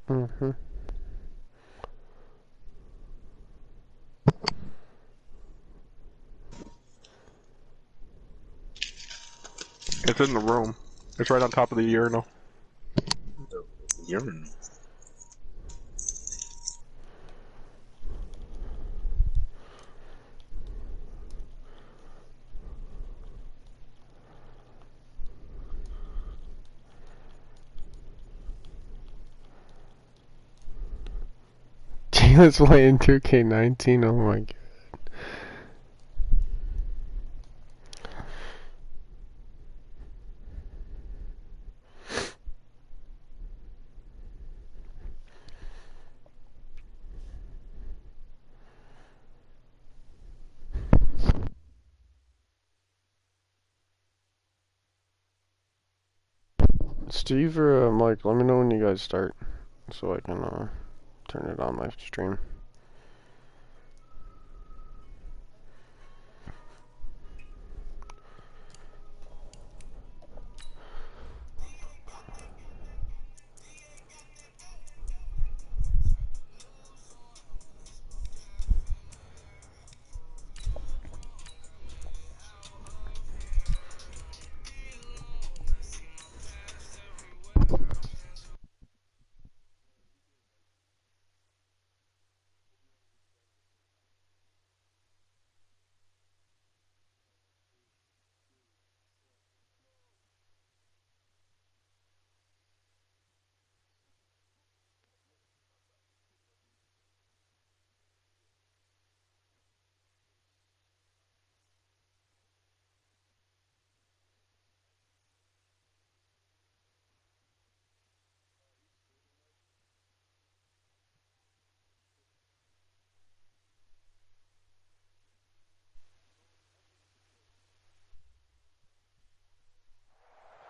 Mm-hmm. It's in the room. It's right on top of the urinal. The urinal. Let's play in 2K19. Oh my god. Steve or Mike, let me know when you guys start so I can turn it on my stream.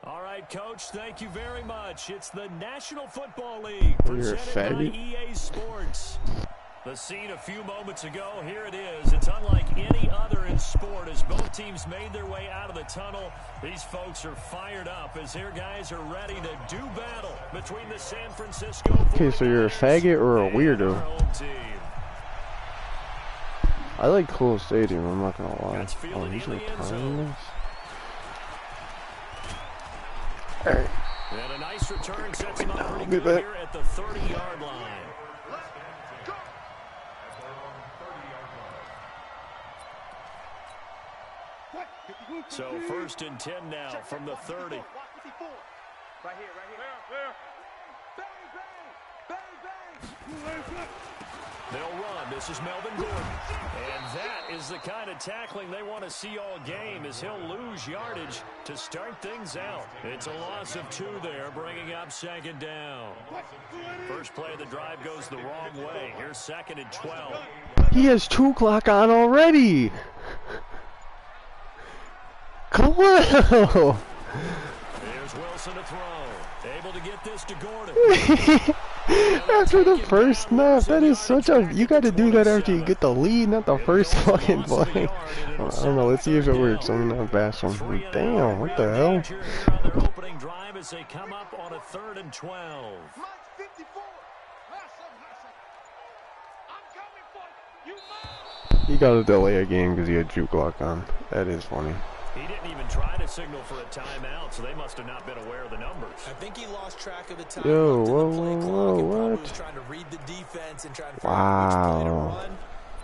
All right, Coach, thank you very much. It's the National Football League presented by EA Sports. The scene a few moments ago, here it is. It's unlike any other in sport as both teams made their way out of the tunnel. These folks are fired up as their guys are ready to do battle between the San Francisco 49ers. Okay, so you're a faggot or a weirdo? I like cool stadium, I'm not gonna lie. Oh, he's retiring this? Alright. And a nice return sets him up pretty good here at the 30-yard line. So 1st and 10 now from the 30. Right here. Bang. They'll run. This is Melvin Gordon. And that is the kind of tackling they want to see all game as he'll lose yardage to start things out. It's a loss of 2 there, bringing up 2nd down. First play of the drive goes the wrong way. Here's 2nd and 12. He has 2 o'clock on already! Kahlil! Here's Wilson to throw. Able to get this to Gordon. After the first snap, that is such a... You gotta do that after you get the lead, not the first fucking play. I don't know, let's see if it works. I'm gonna bash him. Damn, what the hell? Their opening drive as they come up on a 3rd and 12. He got to delay a game because he had juke lock on. That is funny. He didn't even try to signal for a timeout, so they must have not been aware of the numbers. I think he lost track of the time. Yo, whoa, what? Trying to read the defense and trying to wow.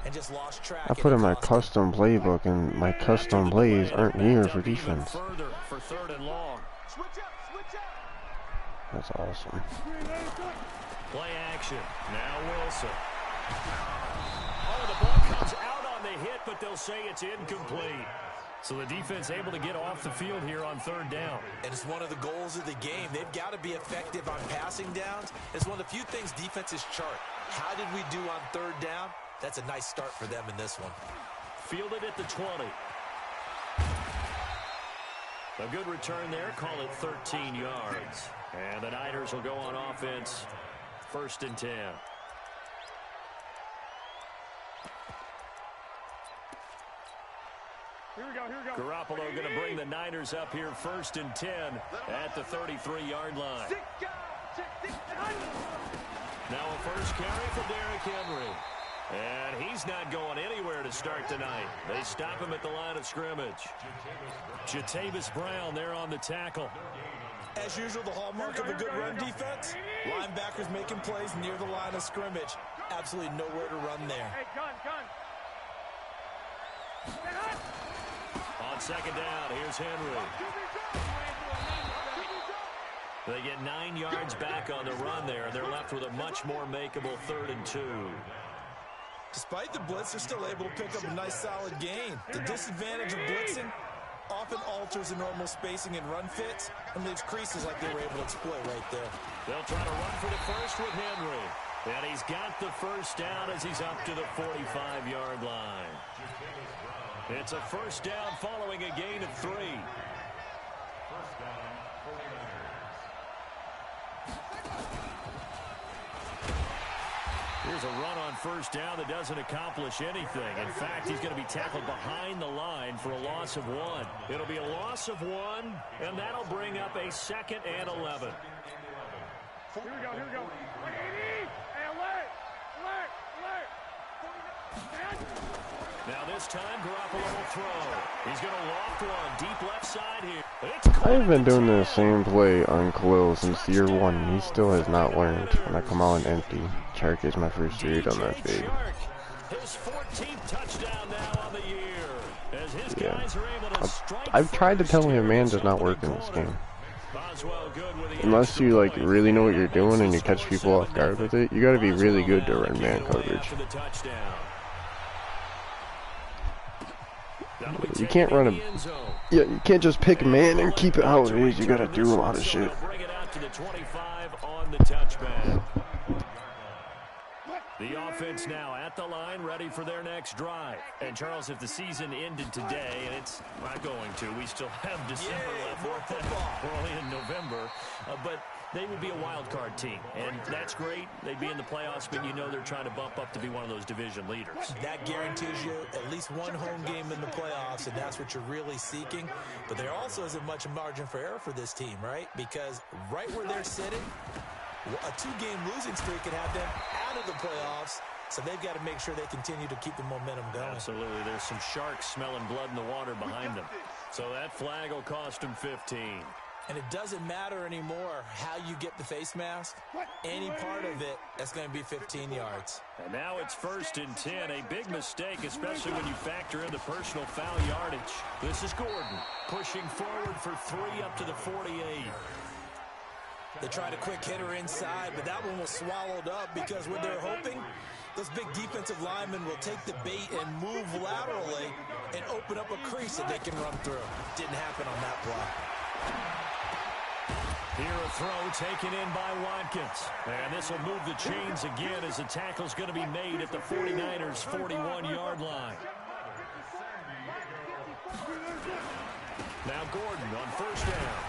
And just lost track. I put in my custom playbook, and my custom plays aren't here for defense. Further for 3rd and long. That's awesome. Play action. Now Wilson. Oh, the ball comes out on the hit, but they'll say it's incomplete. So the defense able to get off the field here on 3rd down. And it's one of the goals of the game. They've got to be effective on passing downs. It's one of the few things defenses chart. How did we do on 3rd down? That's a nice start for them in this one. Fielded at the 20. A good return there. Call it 13 yards. And the Niners will go on offense. 1st and 10. Here we go. Garoppolo going to bring the Niners up here 1st and 10 at the 33-yard line. Now a first carry for Derrick Henry. And he's not going anywhere to start tonight. They stop him at the line of scrimmage. Jatavis Brown there on the tackle. As usual, the hallmark of a good run defense, linebackers making plays near the line of scrimmage. Absolutely nowhere to run there. Hey, gun. On second down, here's Henry. They get 9 yards back on the run there, and they're left with a much more makeable 3rd and 2. Despite the blitz, they're still able to pick up a nice solid gain. The disadvantage of blitzing often alters the normal spacing and run fits and leaves creases like they were able to exploit right there. They'll try to run for the first with Henry. And he's got the first down as he's up to the 45-yard line. It's a first down following a gain of 3. Here's a run on first down that doesn't accomplish anything. In fact, he's going to be tackled behind the line for a loss of 1. It'll be a loss of 1, and that'll bring up a 2nd and 11. Here we go. Hey, alert! Now this time, Garoppolo will throw. He's going to loft one deep left side here. It's I've been doing the same play on Kahlil since year 1. He still has not learned. When I come out and empty, Chark is my first read on that big. His 14th touchdown now on the year. As his guys are able to strike. I've tried to tell him, man, does not work in this game. Unless you like really know what you're doing and you catch people off guard with it, you got to be really good to run man coverage. You can't run a you can't just pick a man and keep it how it is. You got to do a lot of shit. Bring it out to the 25 on the touchback. The offense now at the line, ready for their next drive. And Charles, if the season ended today, and it's not going to, we still have December left. We're only in November, but they would be a wild card team, and that's great. They'd be in the playoffs, but you know they're trying to bump up to be one of those division leaders. That guarantees you at least one home game in the playoffs, and that's what you're really seeking. But there also isn't much margin for error for this team, right? Because right where they're sitting, a 2-game losing streak could have them out of the playoffs, so they've got to make sure they continue to keep the momentum going. Absolutely. There's some sharks smelling blood in the water behind them. So that flag will cost them 15. And it doesn't matter anymore how you get the face mask. Any part of it, that's going to be 15 yards. And now it's 1st and 10. A big mistake, especially when you factor in the personal foul yardage. This is Gordon pushing forward for 3 up to the 48. They tried a quick hitter inside, but that one was swallowed up because what they're hoping, those big defensive linemen will take the bait and move laterally and open up a crease that they can run through. Didn't happen on that play. Here a throw taken in by Watkins. And this will move the chains again as the tackle's going to be made at the 49ers' 41-yard line. Now Gordon on first down.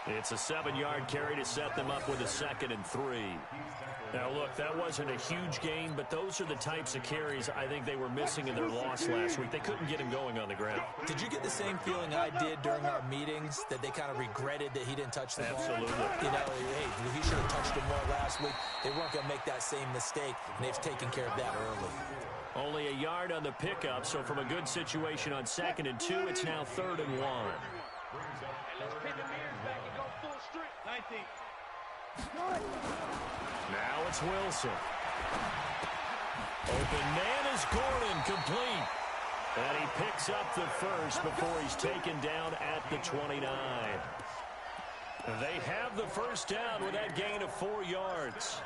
It's a 7-yard carry to set them up with a 2nd and 3. Now, look, that wasn't a huge gain, but those are the types of carries I think they were missing in their loss last week. They couldn't get him going on the ground. Did you get the same feeling I did during our meetings, that they kind of regretted that he didn't touch the ball? Absolutely. You know, hey, he should have touched it more last week. They weren't going to make that same mistake, and they've taken care of that early. Only a yard on the pickup, so from a good situation on 2nd and 2, it's now 3rd and 1. Let's pin the mirrors back and go full strength. 19. Now it's Wilson. Open man is Gordon, complete. And he picks up the first before he's taken down at the 29. They have the first down with that gain of 4 yards.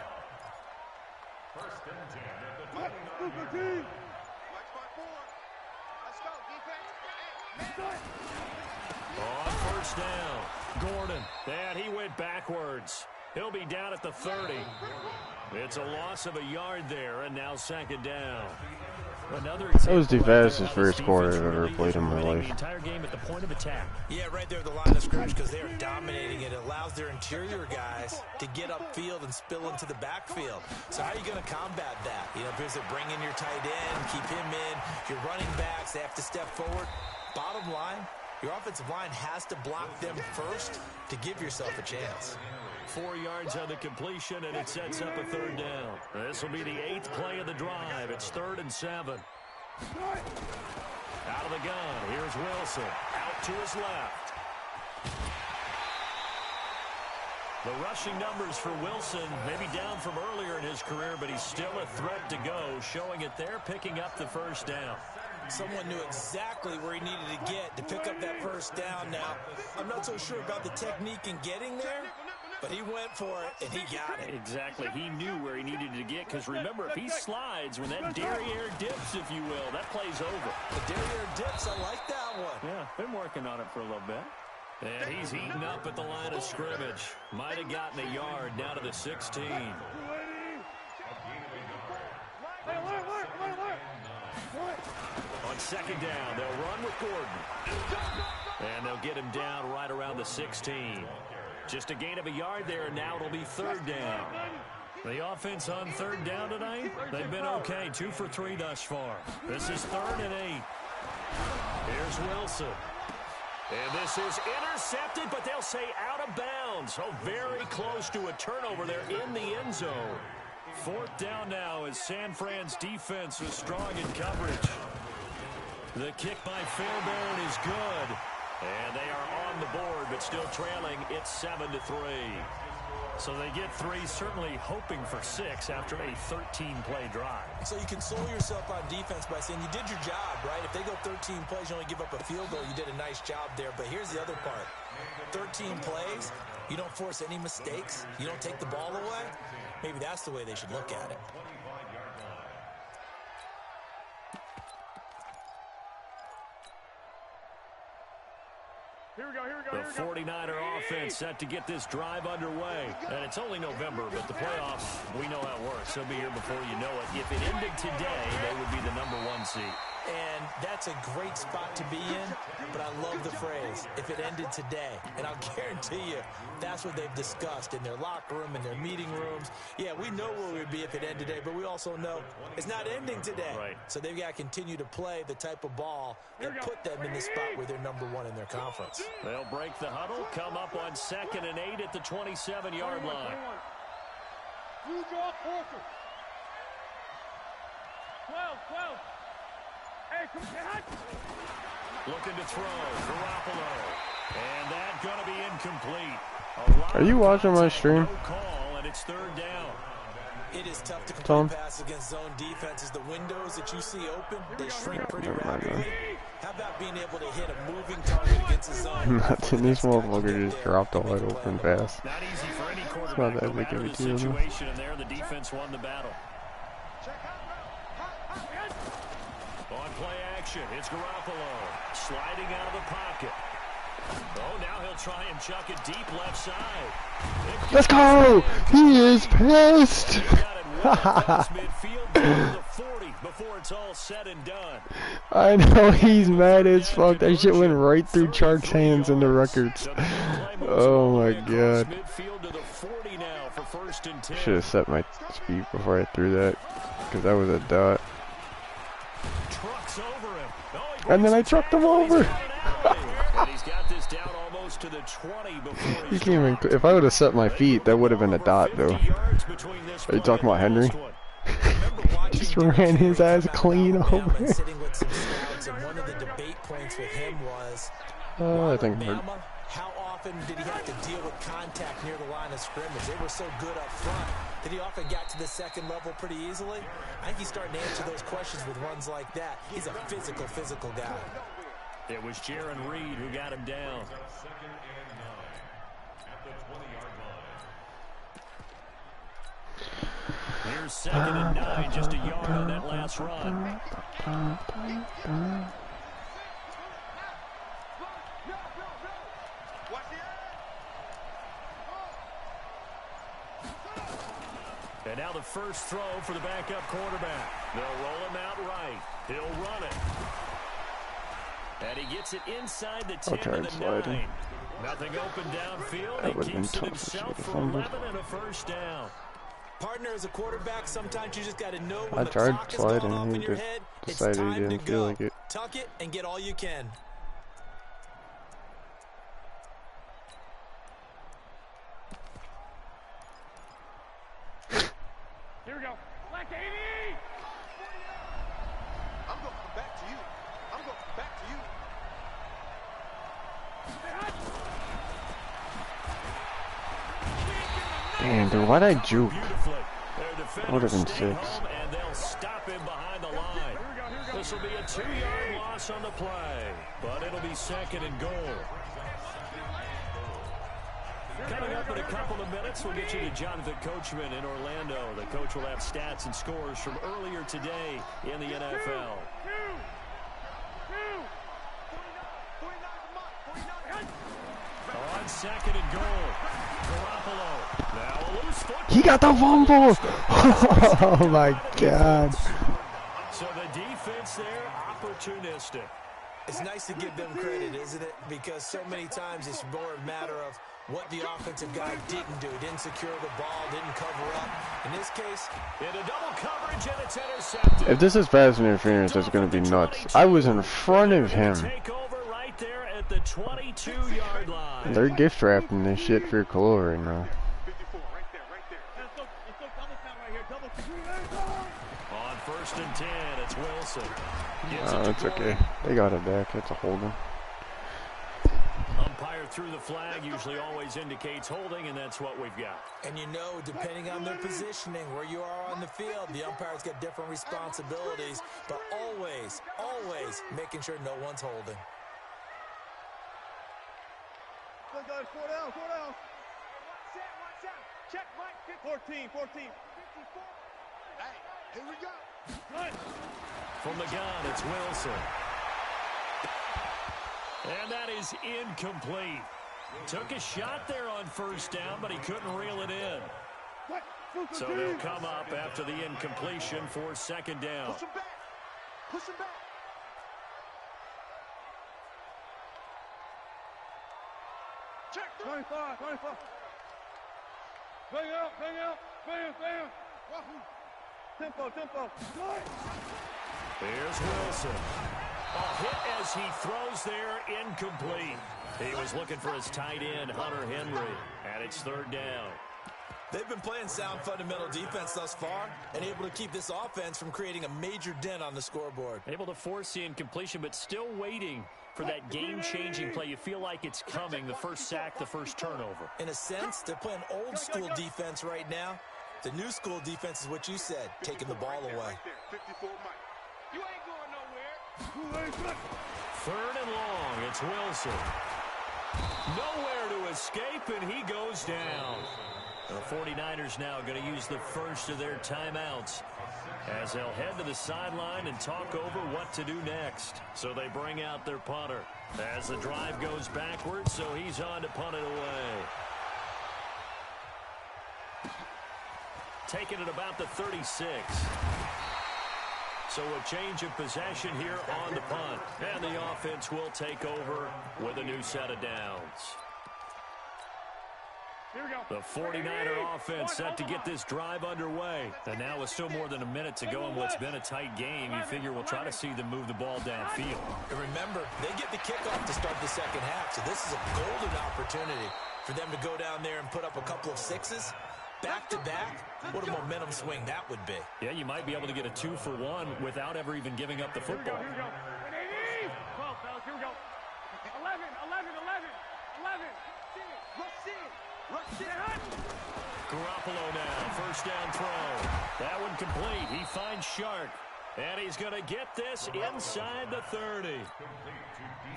On first down, Gordon. And he went backwards. He'll be down at the 30. It's a loss of a yard there, and now 2nd down. That was the fastest first quarter I've ever played in my life. The entire game at the point of attack. Yeah, right there at the line of scrimmage, because they are dominating it. It allows their interior guys to get upfield and spill into the backfield. So how are you going to combat that? You know, because bring in your tight end, keep him in. Your running backs, they have to step forward. Bottom line, Your offensive line has to block them first to give yourself a chance. 4 yards on the completion, and it sets up a third down. This will be the 8th play of the drive. It's 3rd and 7. Out of the gun, here's Wilson. Out to his left. The rushing numbers for Wilson maybe down from earlier in his career, but he's still a threat to go, showing it there, picking up the first down. Someone knew exactly where he needed to get to pick up that first down. Now, I'm not so sure about the technique in getting there, but he went for it, and he got it. Exactly. He knew where he needed to get, because remember, if he slides, when that derriere dips, if you will, that play's over. The derriere dips, I like that one. Yeah, been working on it for a little bit. And he's eaten up at the line of scrimmage. Might have gotten a yard down to the 16. On second down, they'll run with Gordon. And they'll get him down right around the 16. Just a gain of a yard there, and now it'll be 3rd down. The offense on 3rd down tonight, they've been okay. 2 for 3 thus far. This is 3rd and 8. Here's Wilson. And this is intercepted, but they'll say out of bounds. Oh, very close to a turnover there in the end zone. 4th down now as San Fran's defense was strong in coverage. The kick by Fairbairn is good. And they are on the board, but still trailing. It's 7-3. So they get 3, certainly hoping for 6 after a 13-play drive. So you console yourself on defense by saying you did your job, right? If they go 13 plays, you only give up a field goal, you did a nice job there. But here's the other part. 13 plays, you don't force any mistakes, you don't take the ball away. Maybe that's the way they should look at it. The 49er offense set to get this drive underway. And it's only November, but the playoffs, we know how it works. They'll be here before you know it. If it ended today, they would be the #1 seed. And that's a great spot to be in, but I love the phrase, if it ended today. And I'll guarantee you, that's what they've discussed in their locker room, in their meeting rooms. Yeah, we know where we'd be if it ended today, but we also know it's not ending today. Right. So they've got to continue to play the type of ball that put them in the spot where they're #1 in their conference. They'll break the huddle, come up on 2nd and 8 at the 27-yard line. You draw closer. 12. Hey, come on. Looking to throw, Garoppolo. And that's going to be incomplete. Are you watching my stream? No call, and it's 3rd down. It is tough to complete pass against zone defenses. The windows that you see open, they shrink pretty rapidly. How about being able to hit a moving target against a zone? Nothing. This motherfucker just dropped a wide open pass. Not easy for any It's quarterback. not that No big matter of a the deal. situation, and there the defense won the battle. On play action, it's Garoppolo sliding out of the pocket. Oh, now he'll try and chuck it deep left side. Let's go! He is pissed! He got it well across midfield to the 40 before it's all said and done. I know he's mad as fuck. That shit went right through Chark's hands into records. Oh my god. Midfield to the 40 now for 1st and 10. Should have set my speed before I threw that, because that was a dot. Trucks over him. And then I trucked him over. And he's got this down almost to the 20 before He can't even, if I would have set my feet, that would have been a dot though. Are you talking about Henry? Just ran his ass clean over. One of the debate points with him was, I think it hurt. how often did he have to deal with contact near the line of scrimmage? They were so good up front that he often got to the 2nd level pretty easily. I think he's starting to answer those questions with runs like that. He's a physical guy. It was Jaron Reed who got him down. Here's 2nd and 9, just a yard on that last run. And now the first throw for the backup quarterback. They'll roll him out right. He'll run it. And he gets it inside the 10 to the 9. Nothing open downfield. He keeps it himself for 11 and a first down. Partner, as a quarterback, sometimes you just got to know when I the tried clock is going off sliding, in he your just head. It's decided he time to didn't feel go. like it. Tuck it and get all you can. Damn, dude, why'd I juke? That Would have been 6. And they'll stop him behind the line. This will be a 2-yard loss on the play, but it'll be 2nd and goal. Coming up in a couple of minutes, we'll get you to Jonathan Coachman in Orlando. The coach will have stats and scores from earlier today in the NFL. On 2nd and goal, Garoppolo. Now a loose football. He got the fumble! Oh my God. So the defense there, opportunistic. It's nice to give them credit, isn't it? Because so many times it's more a matter of what the offensive guy didn't do. Didn't secure the ball, didn't cover up. In this case, into double coverage, and it's intercepted. If this is pass interference, that's going to be nuts. I was in front of him. Take over right there at the 22-yard line. They're gift wrapping this shit for Khalil right now. On 1st and 10, it's Wilson. Oh, it's okay. They got it back. It's a holding. Umpire through the flag usually always indicates holding, and that's what we've got. and you know, depending on their positioning, where you are on the field, the umpire's got different responsibilities, but always, always making sure no one's holding. Good guys, 4 down, 4 down. Watch out. Check, Mike. 14, 54. Hey, here we go. Good. From the gun, it's Wilson. And that is incomplete. Took a shot there on 1st down, but he couldn't reel it in. So they'll come up after the incompletion for 2nd down. Push him back. Push him back. Check. 25, 25. Bang out, bang out, bang, bang. Tempo, tempo. Here's Wilson. A hit as he throws there, incomplete. He was looking for his tight end, Hunter Henry, and it's 3rd down. They've been playing sound fundamental defense thus far and able to keep this offense from creating a major dent on the scoreboard. Able to force the incompletion, but still waiting for that game-changing play. You feel like it's coming, the first sack, the first turnover. In a sense, they're playing old-school defense right now. The new school defense is what you said, taking the ball away. 54, Mike. You ain't going nowhere. 3rd and long, it's Wilson. Nowhere to escape, and he goes down. The 49ers now going to use the first of their timeouts as they'll head to the sideline and talk over what to do next. So they bring out their punter as the drive goes backwards, so he's on to punt it away. Taking it about the 36. So a change of possession here on the punt. And the offense will take over with a new set of downs. The 49er offense set to get this drive underway. And now with still more than a minute to go in what's been a tight game, you figure we'll try to see them move the ball downfield. And remember, they get the kickoff to start the 2nd half, so this is a golden opportunity for them to go down there and put up a couple of 6s. Back-to-back, what a momentum swing that would be. Yeah, you might be able to get a 2-for-1 without ever even giving up the football. Here we go. 12, fellas, here we go. 11. Rush in. Garoppolo now, 1st down throw. That one complete. He finds Shark. And he's going to get this inside the 30.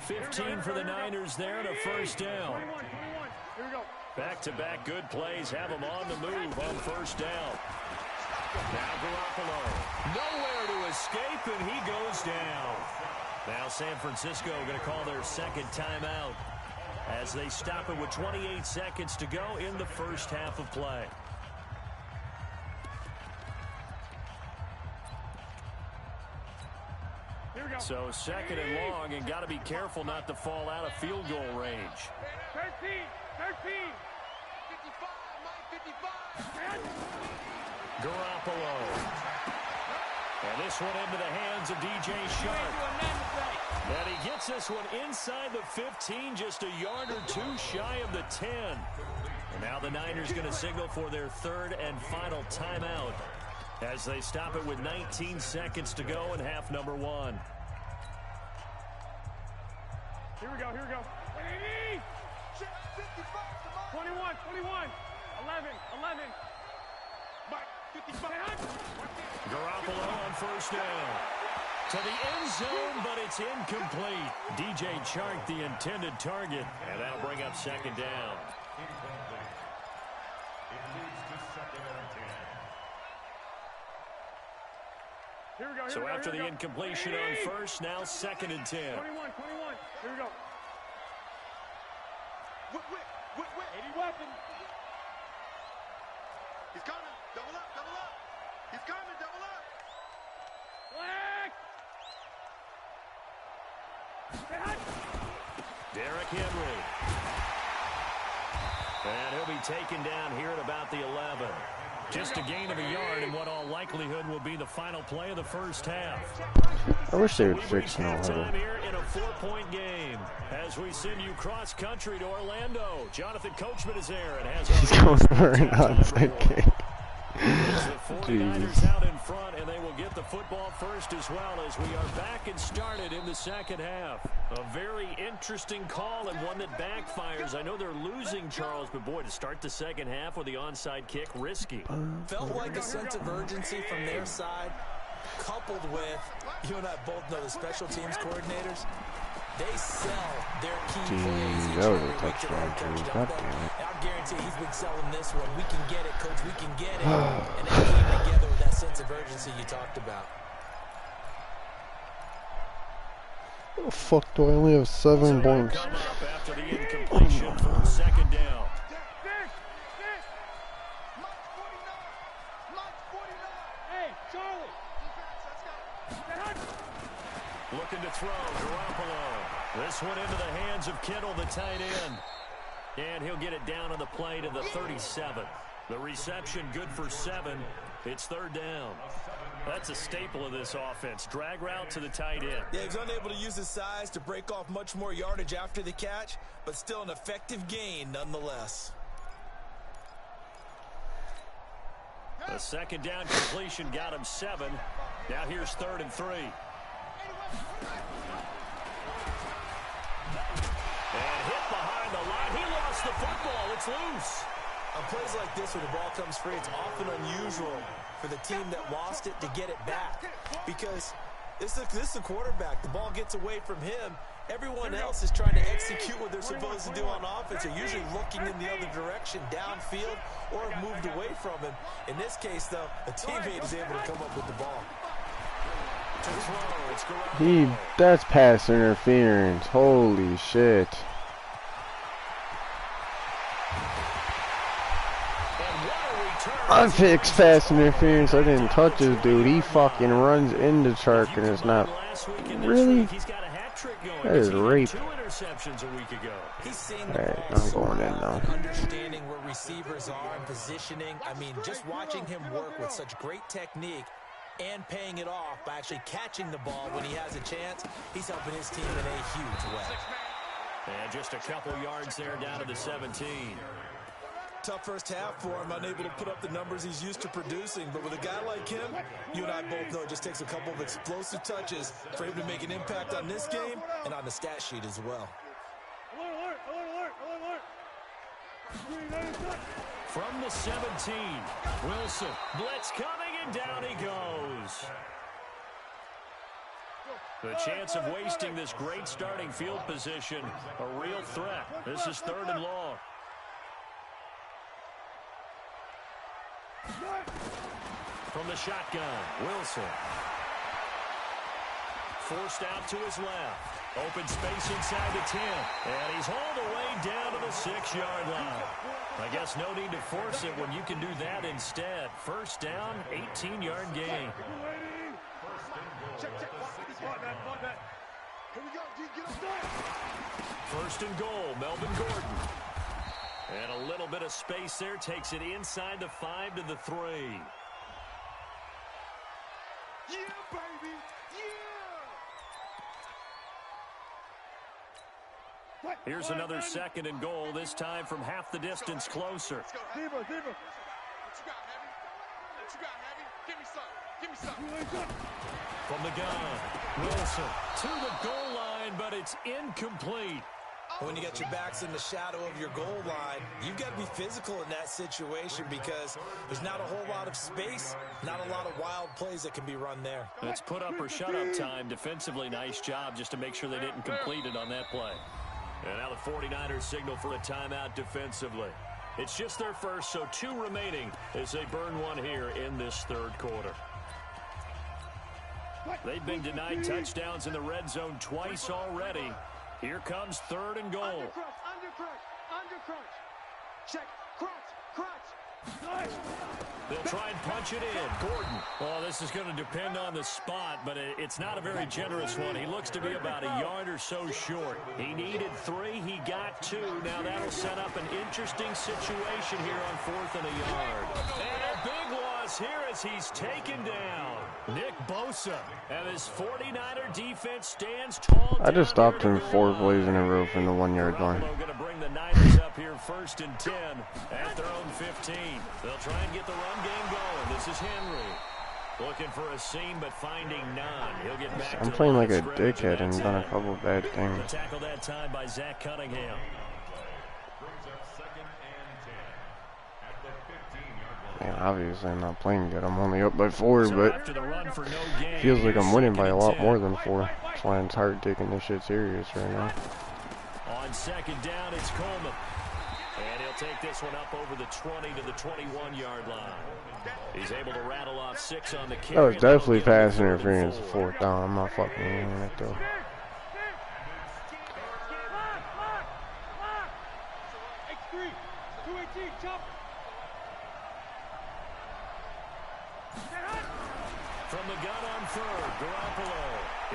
15 for the Niners there and a 1st down. 21. Here we go. Back-to-back good plays have him on the move on 1st down. Now Garoppolo. Nowhere to escape, and he goes down. Now San Francisco going to call their 2nd timeout as they stop it with 28 seconds to go in the 1st half of play. So 2nd and long, and got to be careful not to fall out of field goal range. 13. 55. Garoppolo. And this one into the hands of DJ Shark. And he gets this one inside the 15, just a yard or 2 shy of the 10. And now the Niners going to signal for their 3rd and final timeout as they stop it with 19 seconds to go in half number 1. Here we go. 21. Garoppolo on first down. To the end zone, but it's incomplete. DJ Chark, the intended target, and that'll bring up second down. So after the incompletion on first, now second and 10. 21. Here we go. Whip. 80 weapon. He's coming. Double up. He's coming. Double up. Black. Derrick Henry. And he'll be taken down here at about the 11. Just a gain of a yard in what all likelihood will be the final play of the first half. I wish they would fix no huddle. Time here in a 4-point game as we send you cross country to Orlando. Jonathan Coachman is there and has He's going for an onside kick. the 49ers out in front, and they will get the football first as well as we are back and started in the second half. A very interesting call and one that backfires. I know they're losing, Charles, but boy, to start the second half with the onside kick, risky. Felt like a sense of urgency from their side, coupled with, you and I both know the special teams coordinators, they sell their key plays each that was a every week to their touchdown, coach, too. don't God they? damn it. I guarantee he's been selling this one. We can get it, coach. We can get it. And they came together with that sense of urgency you talked about. Oh, fuck, do I only have 7 points? Come up after the incompletion for second down. Hey, Charlie. Looking to throw, Garoppolo. This one into the hands of Kittle, the tight end. And he'll get it down on the play to the 37. The reception good for 7. It's third down. That's a staple of this offense. Drag route to the tight end. Yeah, he's unable to use his size to break off much more yardage after the catch, but still an effective gain nonetheless. The second down completion got him 7. Now here's 3rd and 3. And hit behind the line. He lost the football. It's loose. On plays like this where the ball comes free, it's often unusual for the team that lost it to get it back. Because this is the quarterback. The ball gets away from him. Everyone else is trying to execute what they're supposed to do on offense. They're usually looking in the other direction, downfield, or have moved away from him. In this case, though, a teammate is able to come up with the ball. That's pass interference. Holy shit. I fixed pass interference. I didn't touch this dude. He fucking runs into Chark and it's not. Really? That is rape. He's seen the Alright, ball I'm going in now. understanding where receivers are and positioning. I mean, just watching him work with such great technique and paying it off by actually catching the ball when he has a chance, he's helping his team in a huge way. And just a couple yards there down to the 17. Tough first half for him, unable to put up the numbers he's used to producing. But with a guy like him, you and I both know it just takes a couple of explosive touches for him to make an impact on this game and on the stat sheet as well. From the 17, Wilson, blitz coming, and down he goes. The chance of wasting this great starting field position, a real threat. This is 3rd and long. From the shotgun, Wilson. Forced out to his left. Open space inside the 10. And he's hauled away down to the 6-yard line. I guess no need to force it when you can do that instead. First down, 18-yard gain. First and goal, Melvin Gordon. And a little bit of space there takes it inside the 5 to the 3. Yeah, baby! Yeah! Here's another 2nd and goal, this time from half the distance closer. Diva! What you got, Heavy? What you got, Heavy? Give me some! Give me some! From the gun, Wilson to the goal line, but it's incomplete. When you got your backs in the shadow of your goal line, you've got to be physical in that situation because there's not a whole lot of space, not a lot of wild plays that can be run there. It's put up or shut up time. Defensively, nice job just to make sure they didn't complete it on that play. And now the 49ers signal for a timeout defensively. It's just their first, so 2 remaining as they burn one here in this third quarter. They've been denied touchdowns in the red zone twice already. Here comes 3rd and goal. Under crunch. Check, crunch. They'll try and punch it in. Gordon. Well, this is going to depend on the spot, but it's not a very generous one. He looks to be about a yard or so short. He needed 3. He got 2. Now that'll set up an interesting situation here on 4th and a yard. And a big loss here as he's taken down. Nick Bosa. And his 49er defense stands tall. I just stopped him 4 plays in a row from the 1-yard line. Going to bring the Niners up here 1st and 10 at their own 15. They'll try and get the run game going. This is Henry. Looking for a seam, but finding none. He'll get back. I'm playing like a dickhead and done a couple of bad things. The tackle that time by Zach Cunningham. Yeah, obviously I'm not playing good. I'm only up by 4, So but after the run for no gain, feels like I'm winning by a lot 2nd and more 10. than 4. That's why it's hard taking this shit serious right now. On 2nd down, it's Coleman. And he'll take this one up over the 20 to the 21-yard line. He's able to rattle off 6 on the carry. That was definitely pass interference 4th down. I'm not fucking in it though. X3, 218, chop. From the gun on 3rd, Garoppolo.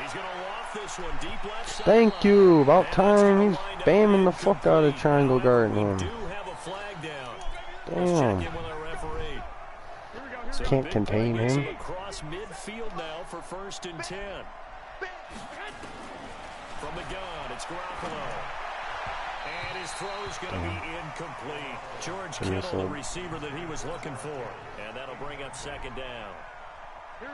He's going to loft this one deep left side. Thank you. About time. He's bamming the fuck out of triangle guarding him. Do have a flag down. Damn. Check in with our referee. Can't contain him. Across midfield now for 1st and 10. From the gun, it's Garoppolo. And his throw is going to be incomplete. George Kittle, the receiver that he was looking for. And that'll bring up 2nd down.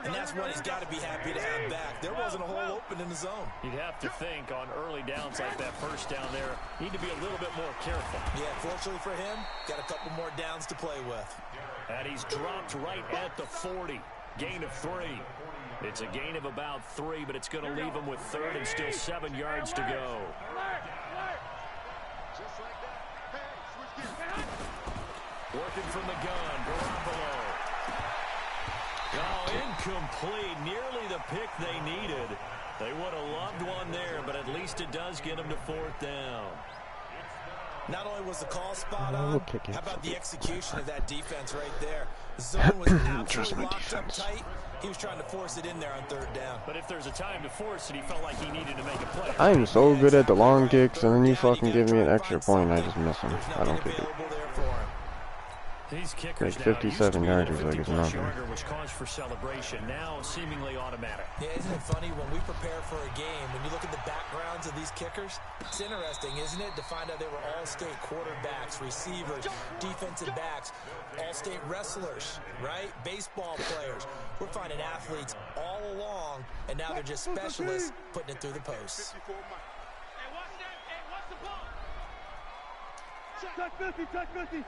And that's what he's got to be happy to have back. There wasn't a hole open in the zone. You'd have to think on early downs like that 1st down there, need to be a little bit more careful. Yeah, fortunately for him, got a couple more downs to play with. And he's dropped right at the 40. Gain of 3. It's a gain of about 3, but it's going to leave him with 3rd and still 7 yards to go. Working from the gun, Garoppolo. Oh, incomplete. Nearly the pick they needed. They would have loved one there, but at least it does get them to 4th down. Not only was the call spot Oh, on, we'll kick it. how about the execution of that defense right there? The zone was absolutely locked up tight. He was trying to force it in there on 3rd down. But if there's a time to force it, he felt like he needed to make a play. I am so good at the long kicks, and then you fucking give me an extra point, and I just miss them. I don't kick it. These kickers Like 57 yards is like it's nothing. was cause for celebration, now seemingly automatic. Yeah, isn't it funny when we prepare for a game, when you look at the backgrounds of these kickers, it's interesting, isn't it, to find out they were all-state quarterbacks, receivers, defensive backs, all-state wrestlers, right? Baseball players. We're finding athletes all along, and now they're just specialists putting it through the posts. Hey, watch that. Hey, watch the ball. Touch 50, touch 50.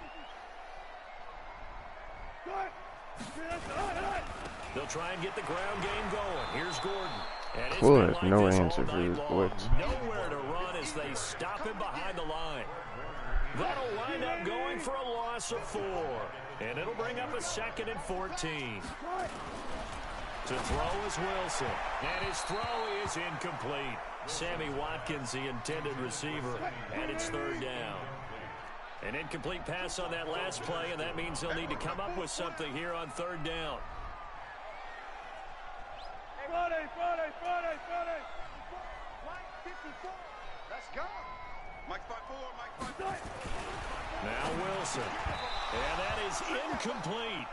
They'll try and get the ground game going. Here's Gordon. And it's Good, been like no this all answer for night his long. blitz. Nowhere to run as they stop him behind the line. That'll wind up going for a loss of 4. And it'll bring up a 2nd and 14. To throw is Wilson. And his throw is incomplete. Sammy Watkins, the intended receiver. And it's 3rd down. An incomplete pass on that last play, and that means they'll need to come up with something here on 3rd down. Friday. Mike 54. Let's go. Mike 5-4, Mike 5-4. Now Wilson. And that is incomplete.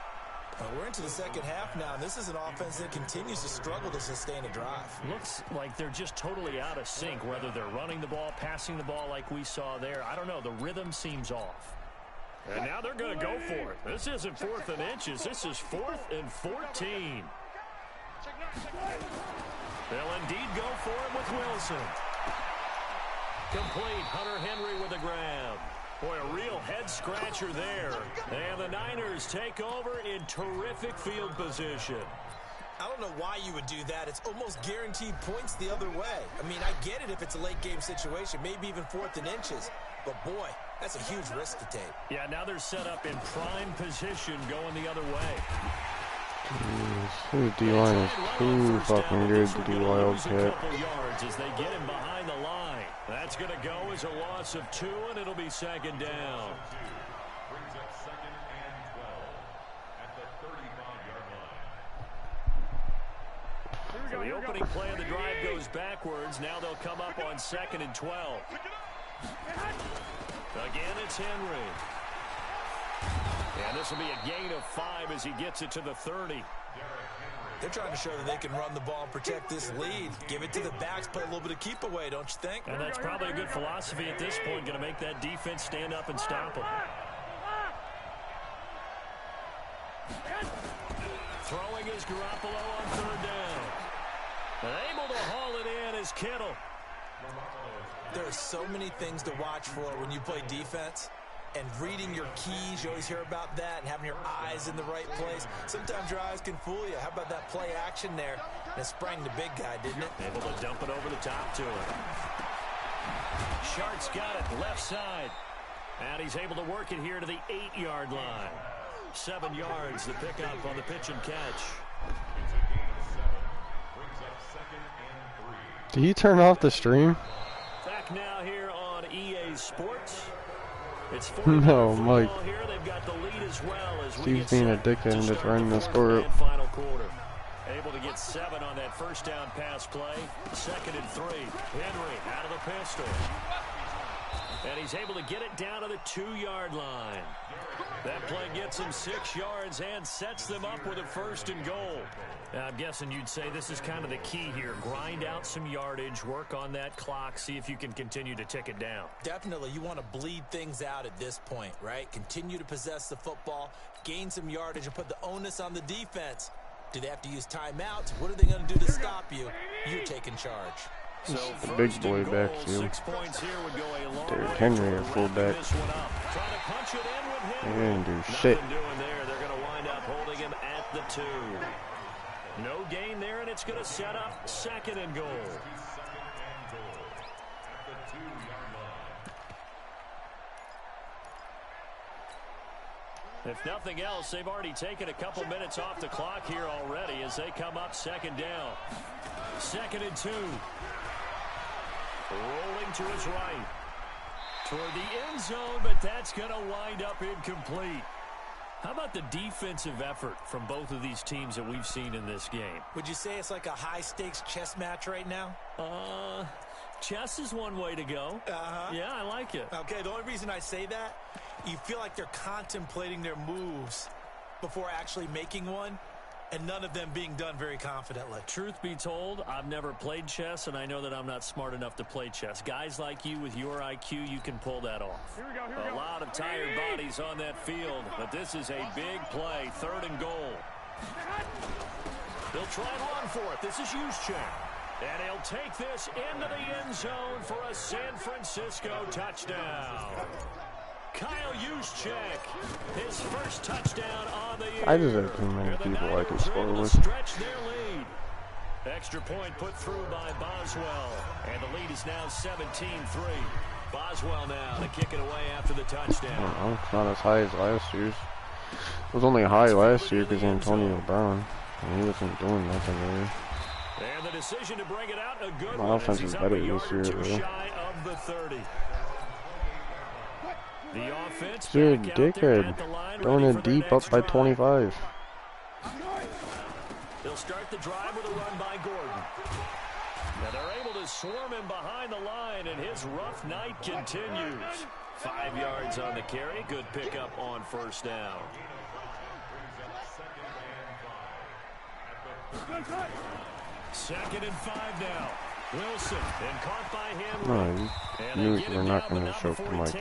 We're into the 2nd half now, and this is an offense that continues to struggle to sustain a drive. Looks like they're just totally out of sync, whether they're running the ball, passing the ball like we saw there. I don't know. The rhythm seems off. And now they're going to go for it. This isn't 4th and inches. This is 4th and 14. They'll indeed go for it with Wilson. Complete. Hunter Henry with a grab. Boy, a real head-scratcher there. And the Niners take over in terrific field position. I don't know why you would do that. It's almost guaranteed points the other way. I mean, I get it if it's a late-game situation, maybe even 4th and inches. But, boy, that's a huge risk to take. Yeah, now they're set up in prime position going the other way. Jeez, his D-line is too fucking good to do wild cat. Yards as they get him behind the line. That's going to go as a loss of 2, and it'll be 2nd down. So the opening play of the drive goes backwards. Now they'll come up on 2nd and 12. Again, it's Henry. And this will be a gain of 5 as he gets it to the 30. They're trying to show that they can run the ball and protect this lead. Give it to the backs, play a little bit of keep away, don't you think? And that's probably a good philosophy at this point, going to make that defense stand up and stop them. Throwing is Garoppolo on 3rd down. And able to haul it in is Kittle. There are so many things to watch for when you play defense. And reading your keys, you always hear about that, and having your eyes in the right place. Sometimes your eyes can fool you. How about that play action there? And it sprang the big guy, didn't it? Able to dump it over the top to him. Shark's got it left side. And he's able to work it here to the 8-yard line. 7 yards the pickup on the pitch and catch. Did he turn off the stream? Back now here on EA Sports. It's no, Mike. Here. They've got the lead as well as Steve's being a dickhead and just running the score up. Final quarter. Able to get 7 on that first down pass play. 2nd and 3. Henry out of the pistol. And he's able to get it down to the 2-yard line. That play gets him 6 yards and sets them up with a 1st and goal. Now, I'm guessing you'd say this is kind of the key here. Grind out some yardage, work on that clock, see if you can continue to tick it down. Definitely. You want to bleed things out at this point, right? Continue to possess the football, gain some yardage, and put the onus on the defense. Do they have to use timeouts? What are they going to do to stop you? You're taking charge. So the big boy backfield. 6 points here would go a long Derrick way Henry to at fullback. this one up. Trying to punch it in with He Henry. didn't do shit. Nothing doing there. They're going to wind up holding him at the 2. No gain there, and it's going to set up 2nd and goal. If nothing else, they've already taken a couple minutes off the clock here already as they come up 2nd down. 2nd and 2. Rolling to his right. Toward the end zone, but that's going to wind up incomplete. How about the defensive effort from both of these teams that we've seen in this game? Would you say it's like a high-stakes chess match right now? Chess is one way to go. Yeah, I like it. Okay, the only reason I say that, you feel like they're contemplating their moves before actually making one, and none of them being done very confidently. Truth be told, I've never played chess, and I know that I'm not smart enough to play chess. Guys like you with your IQ, you can pull that off. A lot of tired bodies on that field, but this is a big play, 3rd and goal. They'll try and run for it. This is Juszczyk. And he'll take this into the end zone for a San Francisco touchdown. Kyle Juszczyk, his first touchdown on the year. I just have too many people I can score with. Stretch their lead. Extra point put through by Boswell. And the lead is now 17-3. Boswell now to kick it away after the touchdown. I don't know, it's not as high as last year's. It was only high last year because Antonio Brown. And he wasn't doing nothing really. And the decision to bring it out, a good My one. offense is better this year, though. Shy of the 30. The offense Dude, back out there at the dickhead. line, Throwing ready it for their deep up next by drive. 25. They'll start the drive with a run by Gordon. Now they're able to swarm him behind the line, and his rough night continues. 5 yards on the carry. Good pickup on 1st down. Second and 5 now. Wilson and caught by Henry. No, you knew we're not going to choke the mic.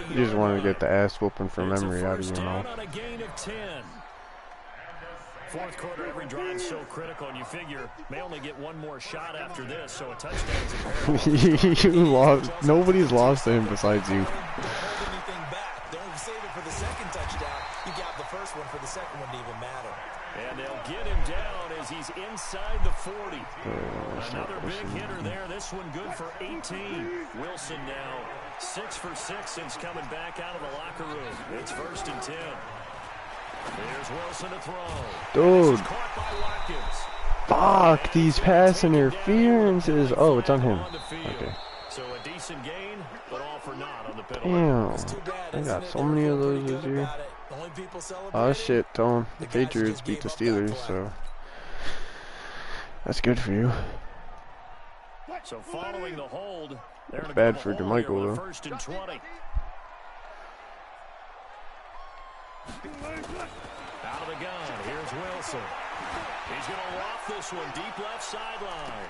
You just wanted to get the ass whooping from memory out of your mouth. On a gain of 10. Fourth quarter, every drive's so critical, and you figure may only get one more shot after this, so a touchdown's imperative. You lost. Nobody's lost to him besides you. Don't hold anything back. Don't save it for the second touchdown. You got the first one for the second one to even matter. And they'll get him down as he's inside the 40. Another big hitter there. This one good for 18. Wilson now 6 for 6 since coming back out of the locker room. It's 1st and 10. Here's Wilson to throw. Dude. Caught by Watkins. Fuck these pass interferences. Oh, it's on him. Okay. So a decent gain, but all for naught on the penalty. Damn. I got so many of those this year. Oh shit, Tone. The Patriots beat the Steelers, so that's good for you. So following the hold, they're it's bad for DeMichael though. 1st and 20. Out of the gun, here's Wilson. He's going to loft this one deep left sideline.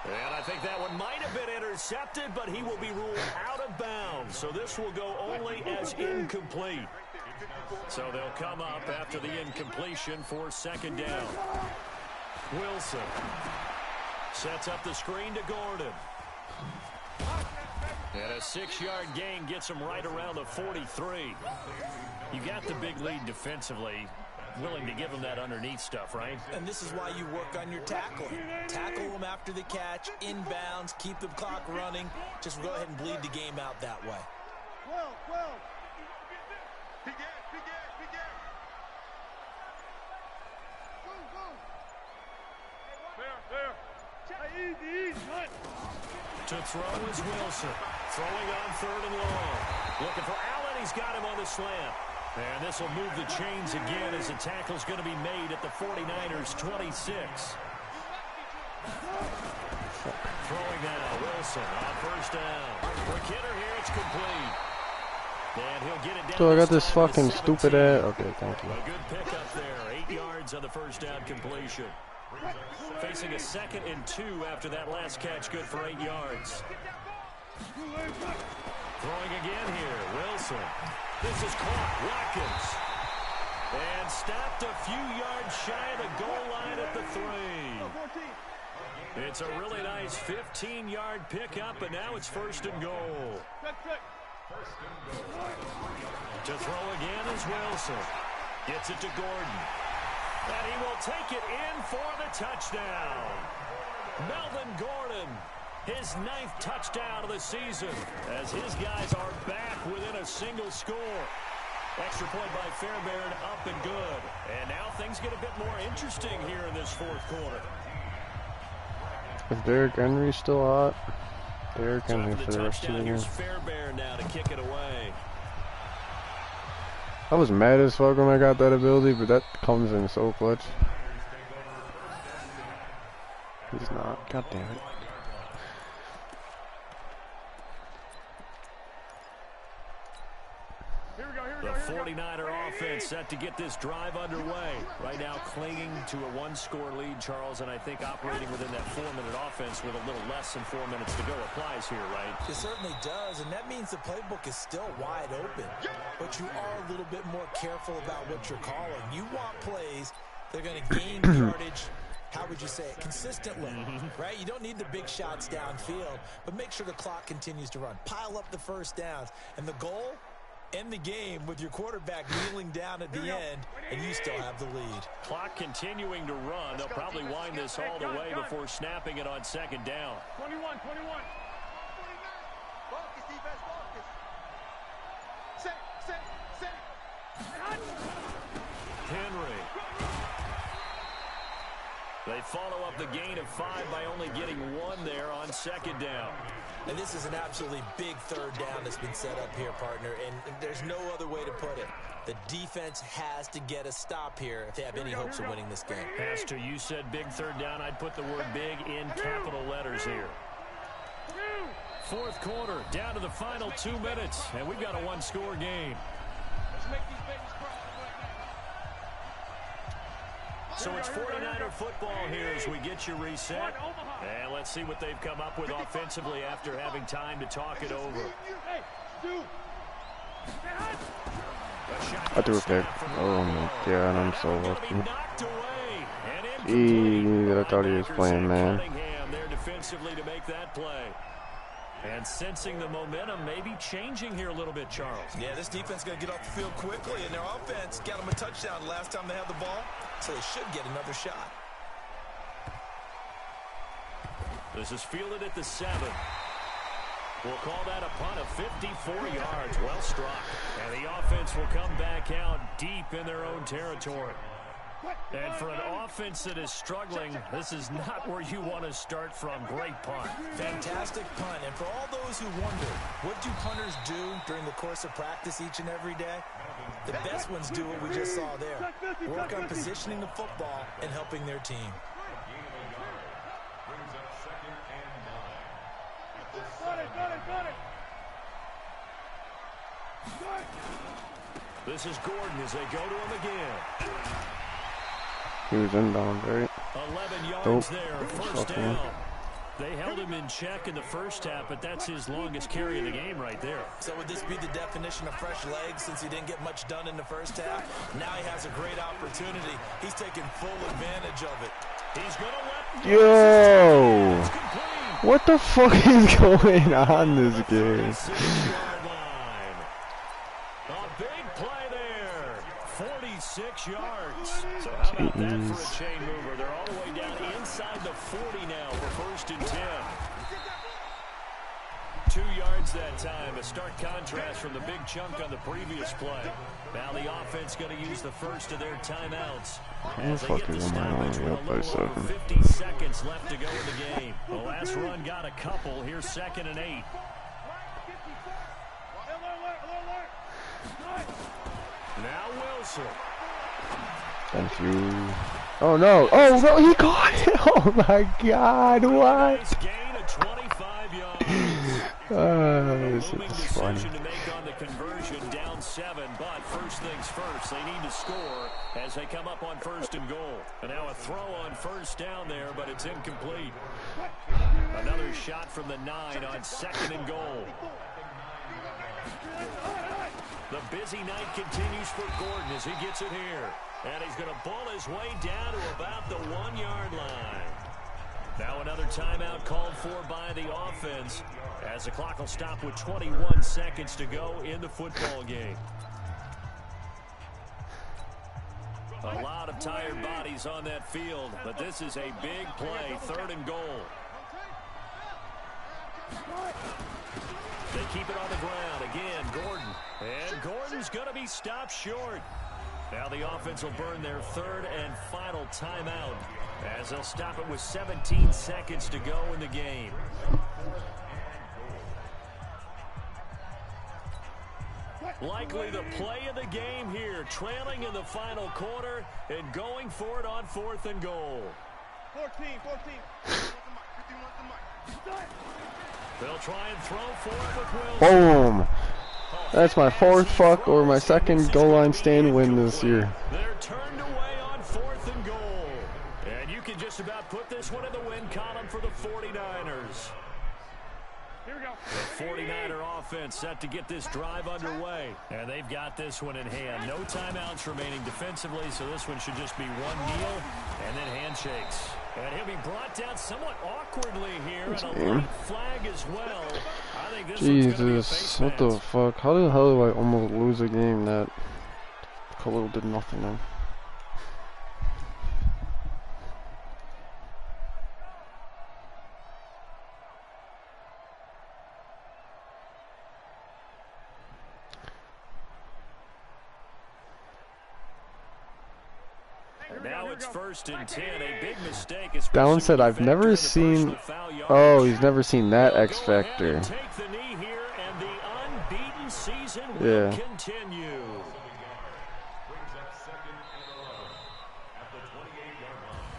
And I think that one might have been intercepted, but he will be ruled out of bounds. So this will go only as incomplete. So they'll come up after the incompletion for 2nd down. Wilson sets up the screen to Gordon. And a 6-yard gain gets him right around the 43. You got the big lead defensively. Willing to give him that underneath stuff, right? And this is why you work on your tackling. Tackle them after the catch, inbounds, keep the clock running. Just go ahead and bleed the game out that way. Well. To throw is Wilson. Throwing on 3rd and long. Looking for Allen. He's got him on the slant. And this will move the chains again as the tackle's going to be made at the 49ers 26. Throwing now, Wilson on 1st down. For Kidder here, it's complete. And he'll get it down. So I got this fucking stupid ass. Okay, thank you. A good pickup there. 8 yards on the 1st down completion. Facing a 2nd and 2 after that last catch, good for 8 yards. Throwing again here, Wilson. This is caught, Watkins. And stopped a few yards shy of the goal line at the 3. It's a really nice 15-yard pickup, and now it's 1st and goal. To throw again is Wilson. Gets it to Gordon. And he will take it in for the touchdown. Melvin Gordon, his 9th touchdown of the season, as his guys are back within a single score. Extra point by Fairbairn, up and good. And now things get a bit more interesting here in this 4th quarter. Is Derrick Henry still hot? Derrick Henry for the rest of the game. Fairbairn now to kick it away. I was mad as fuck when I got that ability, but that comes in so clutch. He's not. God damn it. The 49er offense set to get this drive underway. Right now clinging to a 1-score lead, Charles, and I think operating within that 4-minute offense with a little less than 4 minutes to go applies here, right? It certainly does, and that means the playbook is still wide open. But you are a little bit more careful about what you're calling. You want plays that are going to gain yardage, how would you say it, consistently, right? You don't need the big shots downfield, but make sure the clock continues to run. Pile up the first downs, and the goal, end the game with your quarterback kneeling down at the end, and you still have the lead. Clock continuing to run. They'll probably wind this all the way before snapping it on 2nd down. 21. Focus, defense, focus. Set. Henry. They follow up the gain of 5 by only getting 1 there on 2nd down. And this is an absolutely big 3rd down that's been set up here, partner, and there's no other way to put it. The defense has to get a stop here if they have any hopes of winning this game. Has to. You said big 3rd down. I'd put the word big in capital letters here. 4th quarter, down to the final 2 minutes, and we've got a 1-score game. So it's 49er football here as we get you reset. And let's see what they've come up with offensively after having time to talk it over. I threw a pick. Oh my god, I'm so lucky. Knocked away. Jeez, I thought he was playing, man. There defensively to make that play. And sensing the momentum maybe changing here a little bit, Charles. Yeah, this defense is going to get off the field quickly, and their offense got them a touchdown last time they had the ball, so they should get another shot. This is fielded at the 7. We'll call that a punt of 54 yards. Well struck. And the offense will come back out deep in their own territory. And for an offense that is struggling, this is not where you want to start from. Great punt. Fantastic punt. And for all those who wonder, what do punters do during the course of practice each and every day? The best ones do what we just saw there. Work on positioning the football and helping their team. This is Gordon as they go to him again. He was inbound, right? 11 yards there, first down. They held him in check in the first half, but that's his longest carry of the game right there. So would this be the definition of fresh legs since he didn't get much done in the first half? Now he has a great opportunity. He's taking full advantage of it. He's going to let... Yo! What the fuck is going on this game? A big play there. 46 yards. So how about that for a chain mover? They're all the way down inside the 40 now for 1st and 10. 2 yards that time. A stark contrast from the big chunk on the previous play. Now the offense going to use the first of their timeouts. As they get the stoppage with a little over 50 seconds left to go in the game. The last run got a couple. Here's 2nd and 8. Now Wilson. Thank you. Oh no! Oh no! He caught it! Oh my God! What? Gain of 25 yards. This Looming is funny. decision to make on the conversion, down 7, but first things first, they need to score as they come up on 1st and goal. And now a throw on 1st down there, but it's incomplete. Another shot from the 9 on 2nd and goal. The busy night continues for Gordon as he gets it here. And he's going to bull his way down to about the 1-yard line. Now another timeout called for by the offense as the clock will stop with 21 seconds to go in the football game. A lot of tired bodies on that field, but this is a big play, 3rd and goal. They keep it on the ground. Again, Gordon. And Gordon's going to be stopped short. Now the offense will burn their 3rd and final timeout as they'll stop it with 17 seconds to go in the game. Likely the play of the game here, trailing in the final quarter and going for it on 4th and goal. 14. They'll try and throw for it with Wilson. Boom! That's my 4th fuck or my 2nd goal line stand win this year. They're turned away on 4th and goal. And you can just about put this one in the win column for the 49ers. Here we go. The 49er offense set to get this drive underway. And they've got this one in hand. No timeouts remaining defensively, so this one should just be one kneel and then handshakes. And he'll be brought down somewhat awkwardly here, and a late flag as well. I think this one's gonna be a face Jesus, what the mask. fuck? How the hell do I almost lose a game that Kahlil did nothing in? Now it's 1st and 10. A big mistake. Dallin said, I've never seen... Oh, he's never seen that X Factor. Take the knee here, and the unbeaten season Yeah. will continue.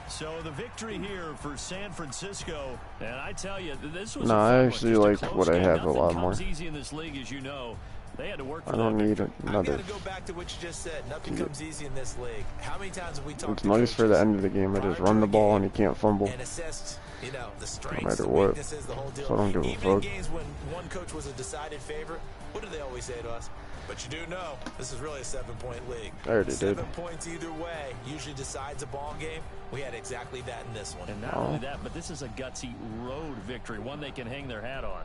So the victory here for San Francisco, and I tell you, this was No, a I fun one. actually Just a like close what I game. have a Nothing lot comes more. easy in this league, as you know. They had to work for I don't that need victory. I've another. got to go back to what you just said. Nothing comes easy in this league. How many times have we talked It's to nice for the coaches end of the game. I just prior run to the a ball game and he can't fumble. and assessed, you know, the strengths, matter the what. weaknesses, the whole deal. So I don't give a Even in fuck. games when one coach was a decided favorite, what do they always say to us? But you do know this is really a 7-point league. I already did. 7 points either way usually decides a ball game. We had exactly that in this one. And not only that, but this is a gutsy road victory, one they can hang their hat on.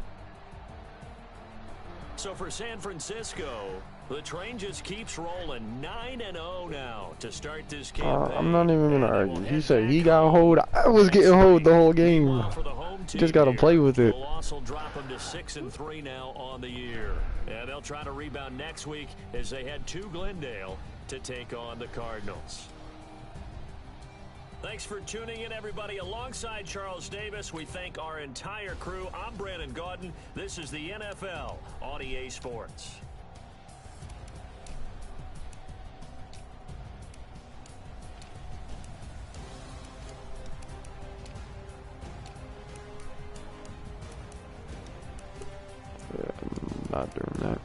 So for San Francisco, the train just keeps rolling. 9-0 now to start this campaign. I'm not even gonna argue. He said he got hold. I was getting hold the whole game. You just gotta play with it. The loss will drop them to 6-3 now on the year. And they'll try to rebound next week as they head to Glendale to take on the Cardinals. Thanks for tuning in, everybody. Alongside Charles Davis, we thank our entire crew. I'm Brandon Gaudin. This is the NFL on EA Sports. I'm not doing that.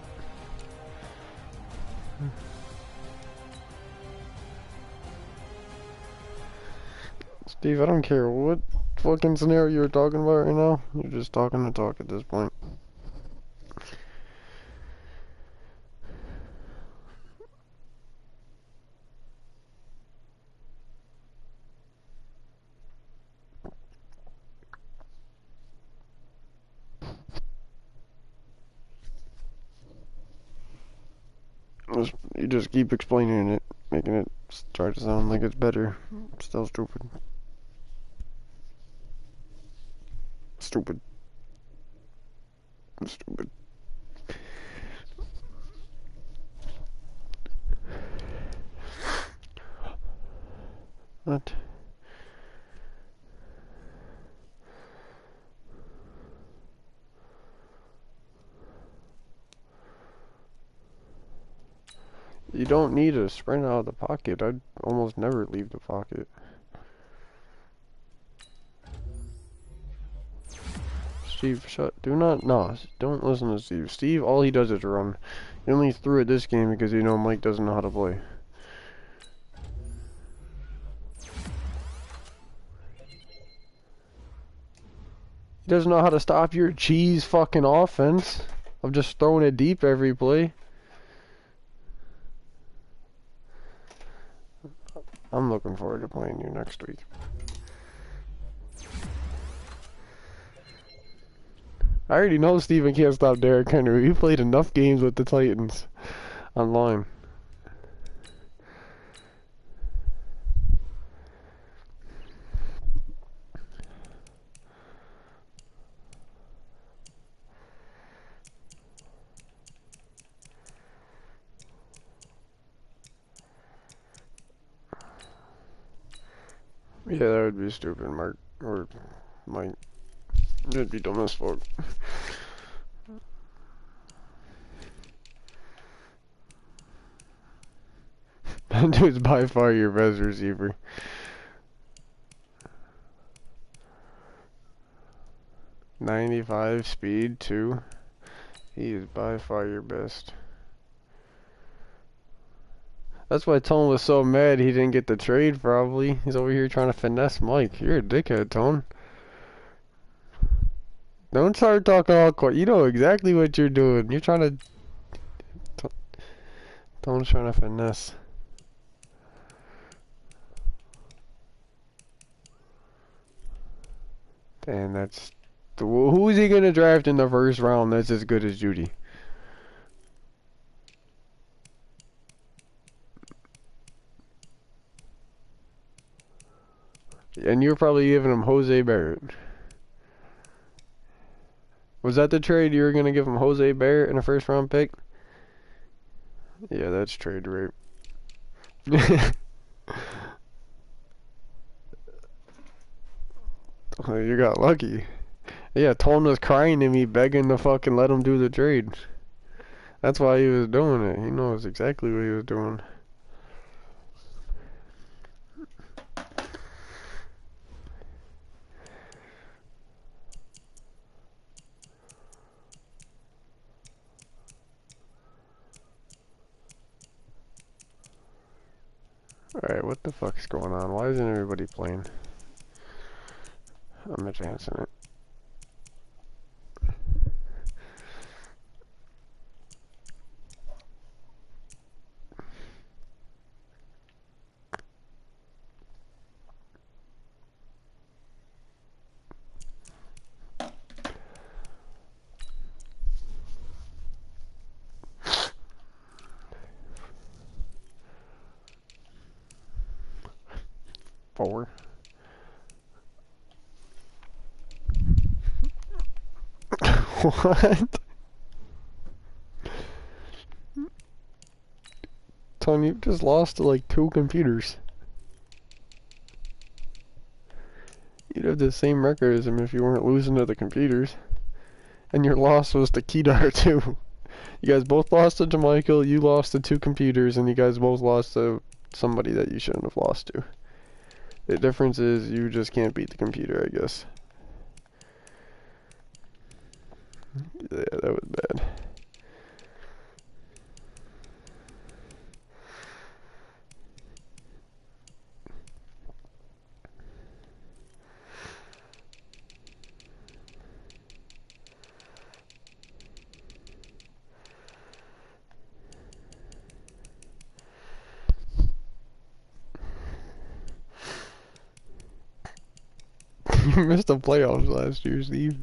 Steve, I don't care what fucking scenario you're talking about right now. You're just talking to talk at this point. You just keep explaining it, making it try to sound like it's better. It's still stupid. Stupid. Stupid. What? You don't need to sprint out of the pocket. I'd almost never leave the pocket. Steve, don't listen to Steve. Steve, all he does is run. He only threw it this game because you know Mike doesn't know how to play. He doesn't know how to stop your cheese fucking offense of just throwing it deep every play. I'm looking forward to playing you next week. I already know Steven can't stop Derrick Henry. He played enough games with the Titans online. Yeah, that would be stupid, Mark. Or Mike. It'd be dumb as fuck. That dude's by far your best receiver. .95 speed too. He is by far your best. That's why Tone was so mad he didn't get the trade, probably. He's over here trying to finesse Mike. You're a dickhead, Tone. Don't start talking all quiet. You know exactly what you're doing. You're trying to... Tone's trying to finesse. And that's... Who is he going to draft in the first round that's as good as Judy? And you're probably giving him Jose Barrett. Was that the trade you were going to give him Jose Barrett in a first round pick? Yeah, that's trade rape. You got lucky. Yeah, Tone was crying to me, begging to fucking let him do the trade. That's why he was doing it. He knows exactly what he was doing. Alright, what the fuck is going on? Why isn't everybody playing? I'm advancing it. 4. What? Tony, you just lost to like 2 computers. You'd have the same record as him if you weren't losing to the computers. And your loss was to Kedar too. You guys both lost to Jamichael, you lost to 2 computers, and you guys both lost to somebody that you shouldn't have lost to. The difference is you just can't beat the computer, I guess. Yeah, that was bad. You missed the playoffs last year, Steve.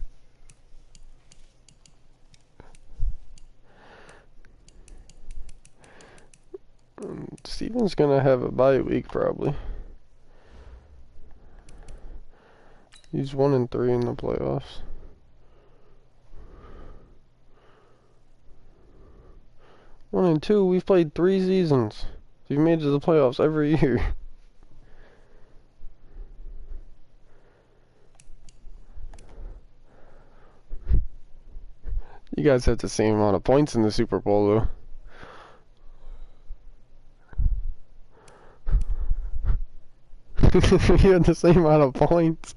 Steven's gonna have a bye week probably. He's 1-3 in the playoffs. One and two. We've played 3 seasons. We've made it to the playoffs every year. You guys have the same amount of points in the Super Bowl, though. You had the same amount of points.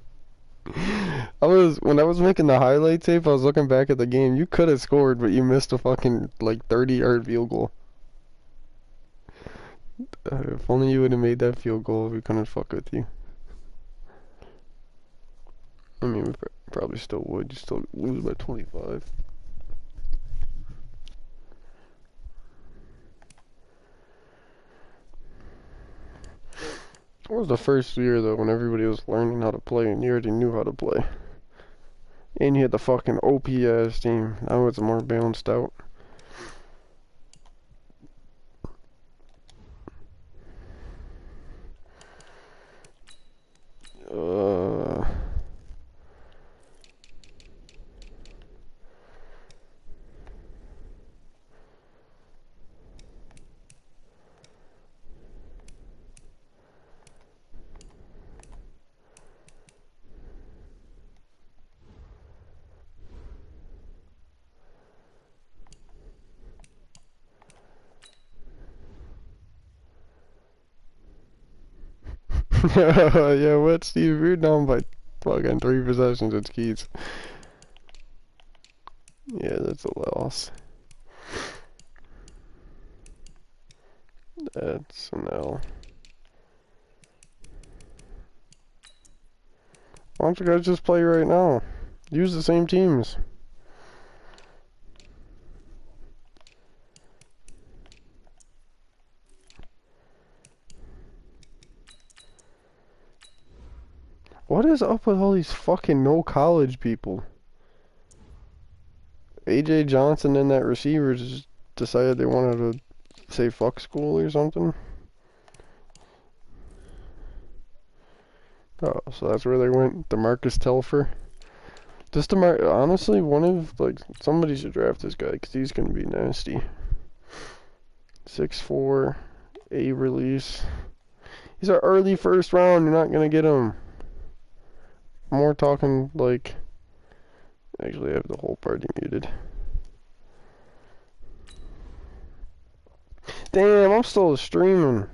When I was making the highlight tape, I was looking back at the game. You could have scored, but you missed a fucking like 30-yard field goal. If only you would have made that field goal, we couldn't fuck with you. I mean, we probably still would. You still lose by 25. It was the first year, though, when everybody was learning how to play, and you already knew how to play. And you had the fucking OP-ass team. Now it's more balanced out. Yeah, what, Steve? You're down by fucking 3 possessions. It's Keats. Yeah, that's a loss. That's an L. Why don't you guys just play right now? Use the same teams. What is up with all these fucking no college people? AJ Johnson and that receiver just decided they wanted to say fuck school or something. Oh, so that's where they went. DeMarcus Telfer. Just honestly, somebody should draft this guy because he's gonna be nasty. 6'4", A release. He's an early first round. You're not gonna get him. More talking like. Actually, I have the whole party muted. Damn, I'm still streaming.